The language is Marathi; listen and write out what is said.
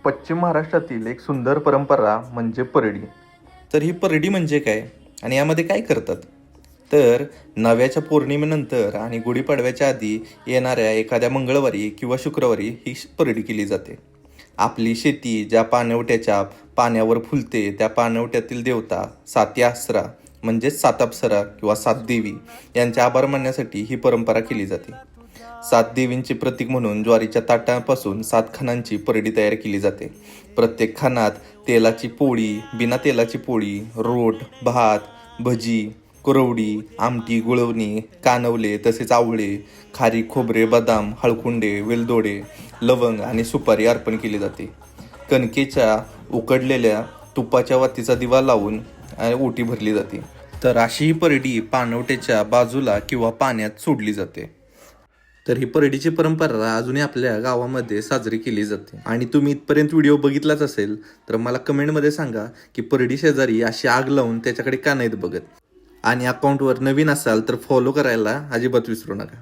पश्चिम महाराष्ट्रातील एक सुंदर परंपरा म्हणजे परडी. तर ही परडी म्हणजे काय आणि यामध्ये काय करतात? तर नव्याच्या पौर्णिमेनंतर आणि गुढीपाडव्याच्या आधी येणाऱ्या एखाद्या मंगळवारी किंवा शुक्रवारी ही परडी केली जाते. आपली शेती ज्या पाणवठ्याच्या पाण्यावर फुलते त्या पाणवठ्यातील देवता साती आसरा म्हणजेच सात अप्सरा किंवा सात देवी यांचे आभार मानण्यासाठी ही परंपरा केली जाते. सात देवींचे प्रतीक म्हणून ज्वारीच्या ताटापासून 7 खानांची परडी तयार केली जाते. प्रत्येक खानात तेलाची पोळी, बिना तेलाची पोळी, रोट, भात, भजी, कुरवडी, आमटी, गुळवणी, कानवले तसेच आवळे, खारी, खोबरे, बदाम, हळकुंडे, वेलदोडे, लवंग आणि सुपारी अर्पण केली जाते. कणकेच्या उकडलेल्या तुपाच्या वातीचा दिवा लावून ओटी भरली जाते. तर अशी ही परडी पाणवठ्याच्या बाजूला किंवा पाण्यात सोडली जाते. तर ही परडीची परंपरा अजूनही आपल्या गावामध्ये साजरी केली जाते. आणि तुम्ही इथपर्यंत व्हिडिओ बघितलाच असेल तर मला कमेंटमध्ये सांगा की परडी शेजारी अशी आग लावून त्याच्याकडे का नाहीत बघत. आणि अकाउंटवर नवीन असाल तर फॉलो करायला अजिबात विसरू नका.